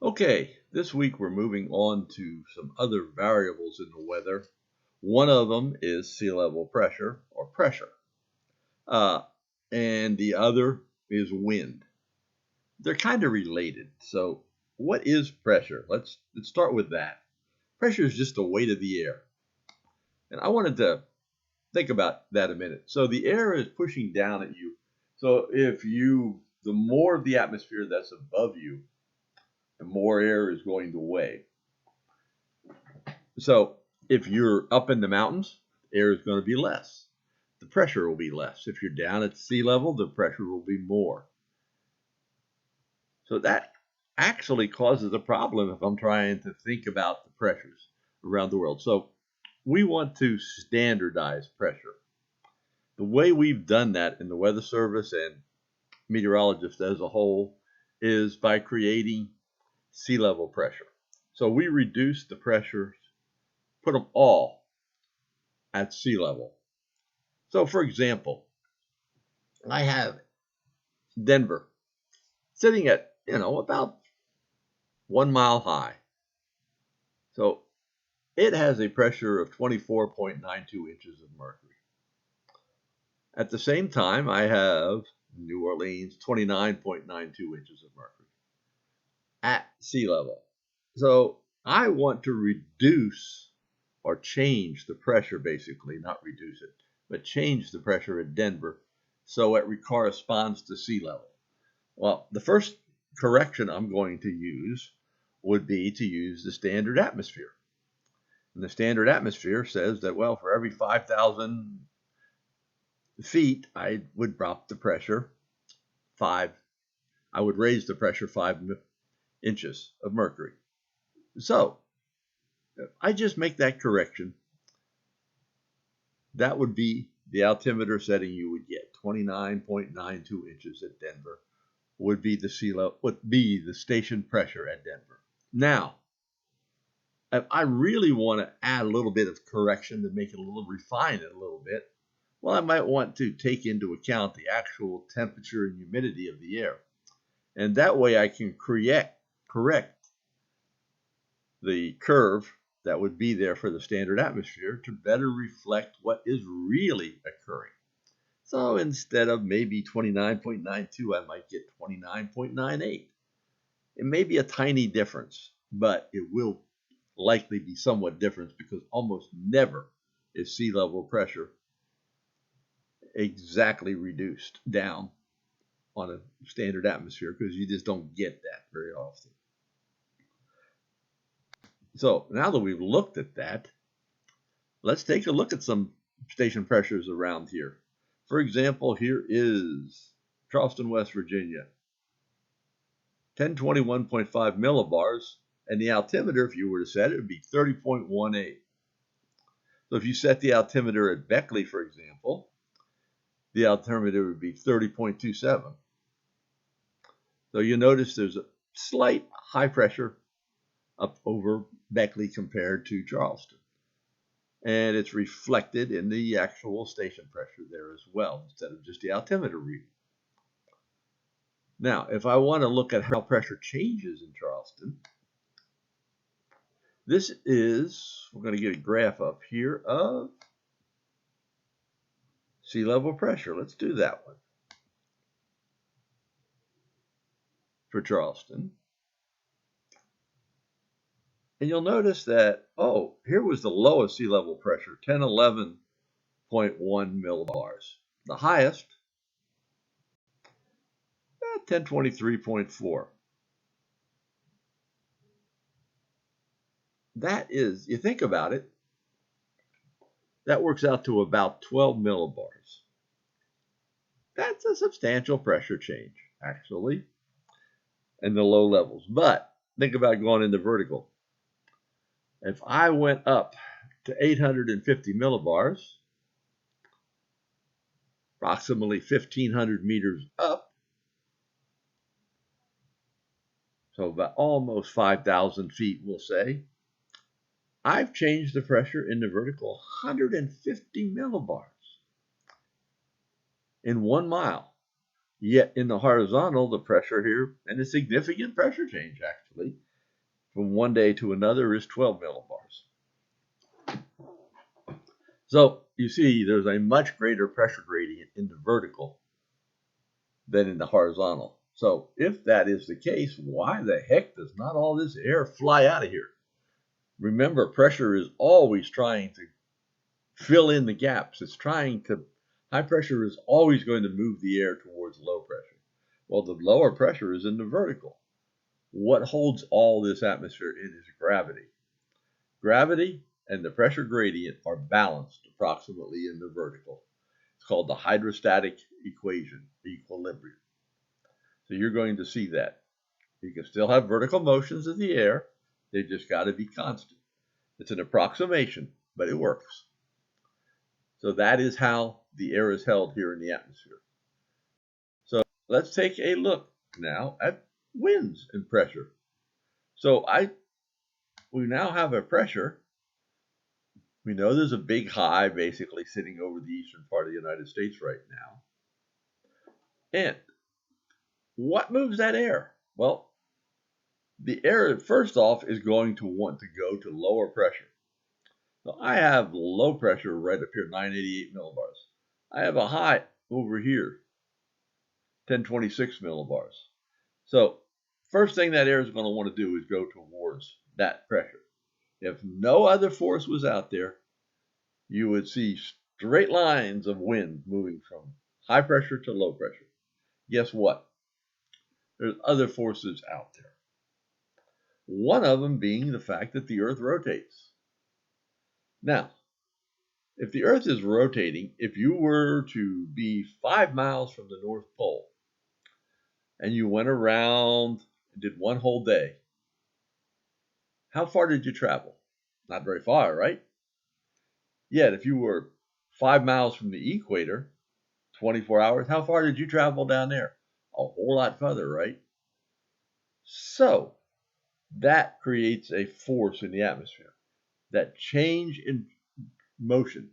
Okay, this week we're moving on to some other variables in the weather. One of them is sea level pressure or pressure, uh, and the other is wind. They're kind of related. So, what is pressure? Let's start with that. Pressure is just the weight of the air, and I wanted to think about that a minute. So the air is pushing down at you. So the more of the atmosphere that's above you, the more air is going to weigh. So if you're up in the mountains, air is going to be less. The pressure will be less. If you're down at sea level, the pressure will be more. So that actually causes a problem if I'm trying to think about the pressures around the world. So we want to standardize pressure. The way we've done that in the Weather Service and meteorologists as a whole is by creating sea level pressure. So we reduce the pressures, put them all at sea level. So for example, I have Denver sitting at, about 1 mile high. So it has a pressure of 24.92 inches of mercury. At the same time, I have New Orleans, 29.92 inches of mercury at sea level. So I want to reduce or change the pressure, basically, not reduce it, but change the pressure at Denver so it corresponds to sea level. Well, the first correction I'm going to use would be to use the standard atmosphere. And the standard atmosphere says that, well, for every 5,000 feet, I would drop the pressure I would raise the pressure 5 inches of mercury. So if I just make that correction, that would be the altimeter setting you would get. 29.92 inches at Denver would be the sea level, would be the station pressure at Denver. Now, if I really want to add a little bit of correction to make it refine it a little bit, well, I might want to take into account the actual temperature and humidity of the air. And that way I can correct the curve that would be there for the standard atmosphere to better reflect what is really occurring. So instead of maybe 29.92, I might get 29.98. It may be a tiny difference, but it will likely be somewhat different because almost never is sea level pressure exactly reduced down on a standard atmosphere, because you just don't get that very often. So now that we've looked at that, let's take a look at some station pressures around here. For example, here is Charleston, West Virginia, 1021.5 millibars, and the altimeter, if you were to set it, would be 30.18. So if you set the altimeter at Beckley, for example, the altimeter would be 30.27. So you notice there's a slight high pressure up over Beckley compared to Charleston. And it's reflected in the actual station pressure there as well, instead of just the altimeter reading. Now, if I want to look at how pressure changes in Charleston, we're going to get a graph up here of sea level pressure. Let's do that one for Charleston. And you'll notice that, here was the lowest sea level pressure, 1011.1 millibars. The highest, 1023.4. That is, you think about it, that works out to about 12 millibars. That's a substantial pressure change, actually, in the low levels. But think about going into vertical. If I went up to 850 millibars, approximately 1,500 meters up, so about almost 5,000 feet, we'll say, I've changed the pressure in the vertical 150 millibars in 1 mile. Yet in the horizontal, the pressure here, and a significant pressure change actually, from one day to another is 12 millibars. So you see there's a much greater pressure gradient in the vertical than in the horizontal. So if that is the case, why the heck does not all this air fly out of here? Remember, pressure is always trying to fill in the gaps. High pressure is always going to move the air towards low pressure. Well, the lower pressure is in the vertical. What holds all this atmosphere in is gravity. Gravity and the pressure gradient are balanced approximately in the vertical. It's called the hydrostatic equation, equilibrium. So you're going to see that. You can still have vertical motions of the air. They've just got to be constant. It's an approximation, but it works. So that is how the air is held here in the atmosphere. So let's take a look now at winds and pressure. So we now have a pressure. We know there's a big high basically sitting over the eastern part of the United States right now. And what moves that air? Well, the air, first off, is going to want to go to lower pressure. So I have low pressure right up here, 988 millibars. I have a high over here, 1026 millibars. So first thing that air is going to want to do is go towards that pressure. If no other force was out there, you would see straight lines of wind moving from high pressure to low pressure. Guess what? There's other forces out there. One of them being the fact that the Earth rotates. Now, if the Earth is rotating, if you were to be 5 miles from the North Pole and you went around and did one whole day, how far did you travel? Not very far, right? Yet, if you were 5 miles from the equator, 24 hours, how far did you travel down there? A whole lot further, right? So, that creates a force in the atmosphere, that change in motion.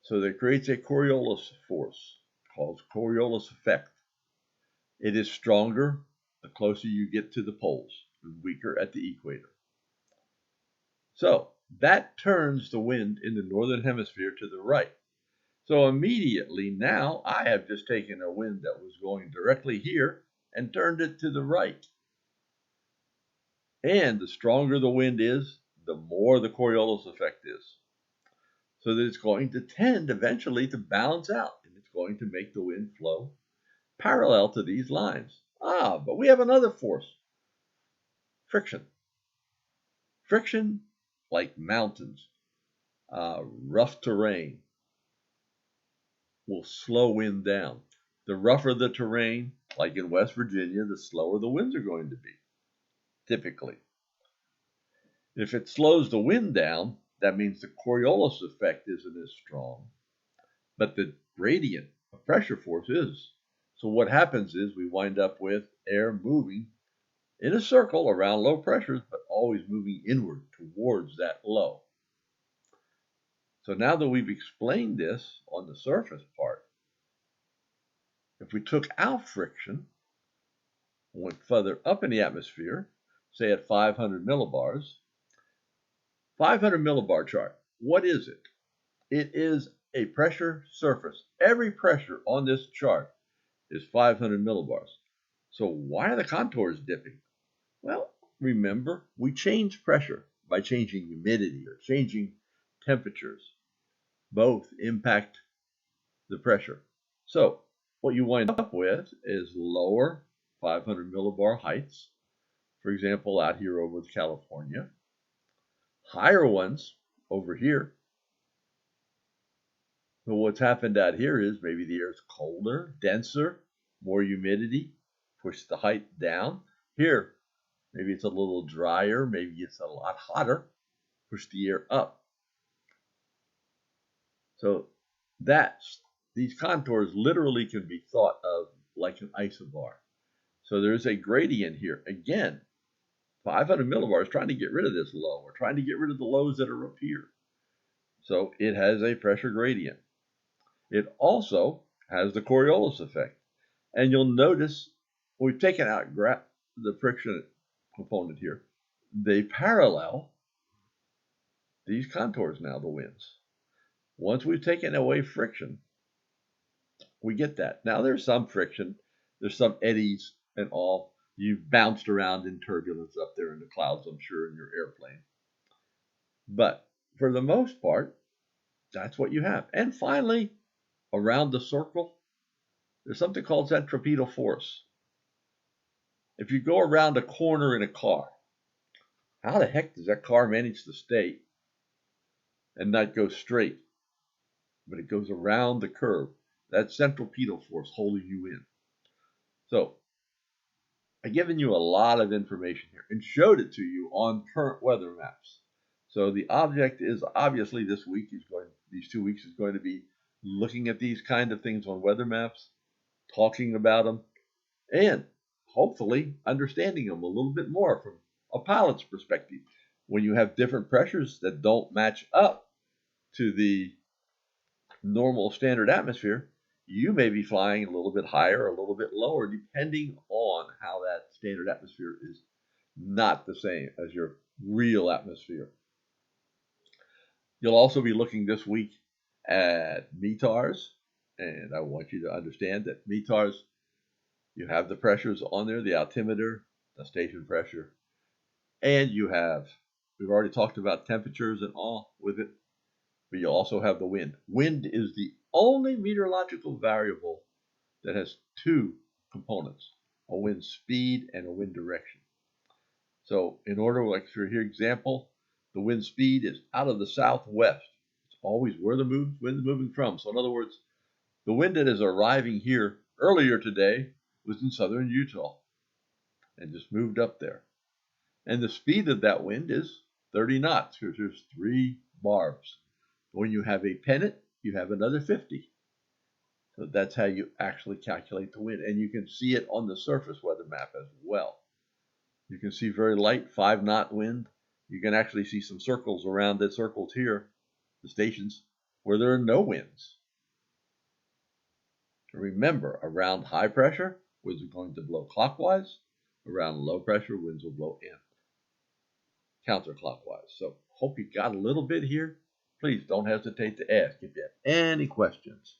So that creates a Coriolis force called Coriolis effect. It is stronger the closer you get to the poles, and weaker at the equator. So that turns the wind in the northern hemisphere to the right. So immediately now I have just taken a wind that was going directly here and turned it to the right. And the stronger the wind is, the more the Coriolis effect is. So that it's going to tend eventually to balance out, and it's going to make the wind flow parallel to these lines. But we have another force, friction. Friction, like mountains, rough terrain, will slow wind down. The rougher the terrain, like in West Virginia, the slower the winds are going to be, typically. If it slows the wind down, that means the Coriolis effect isn't as strong, but the gradient of pressure force is. So what happens is we wind up with air moving in a circle around low pressures, but always moving inward towards that low. So now that we've explained this on the surface part, if we took out friction, went further up in the atmosphere, say at 500 millibars, 500 millibar chart, what is it? It is a pressure surface. Every pressure on this chart is 500 millibars. So why are the contours dipping? Well, remember, we change pressure by changing humidity or changing temperatures. Both impact the pressure. So what you wind up with is lower 500 millibar heights, for example, out here over California, higher ones over here. So what's happened out here is maybe the air is colder, denser, more humidity, push the height down. Here, maybe it's a little drier, maybe it's a lot hotter, push the air up. So these contours literally can be thought of like an isobar. So there's a gradient here. Again, 500 millibars trying to get rid of this low. We're trying to get rid of the lows that are up here. So it has a pressure gradient. It also has the Coriolis effect. And you'll notice we've taken out the friction component here, they parallel these contours now, the winds. Once we've taken away friction, we get that. Now there's some friction, there's some eddies and all. You've bounced around in turbulence up there in the clouds, I'm sure, in your airplane. But for the most part, that's what you have. And finally, around the circle, there's something called centripetal force. If you go around a corner in a car, how the heck does that car manage to stay and not go straight? But it goes around the curve. That's centripetal force holding you in. So I've given you a lot of information here and showed it to you on current weather maps. So the object is obviously these 2 weeks is going to be looking at these kind of things on weather maps, talking about them, and hopefully understanding them a little bit more from a pilot's perspective. When you have different pressures that don't match up to the normal standard atmosphere, you may be flying a little bit higher or a little bit lower, depending on how that standard atmosphere is not the same as your real atmosphere. You'll also be looking this week at METARs, and I want you to understand that METARs, you have the pressures on there, the altimeter, the station pressure, and we've already talked about temperatures and all with it, but you also have the wind. Wind is the only meteorological variable that has two components, a wind speed and a wind direction. So in order, like for here example, the wind speed is out of the southwest. It's always where the wind's moving from. So in other words, the wind that is arriving here earlier today was in southern Utah and just moved up there. And the speed of that wind is 30 knots, because there's 3 barbs. When you have a pennant, you have another 50. So that's how you actually calculate the wind. And you can see it on the surface weather map as well. You can see very light 5-knot wind. You can actually see some circles around the circles here, the stations, where there are no winds. Remember, around high pressure, winds are going to blow clockwise. Around low pressure, winds will blow counterclockwise. So hope you got a little bit here. Please don't hesitate to ask if you have any questions.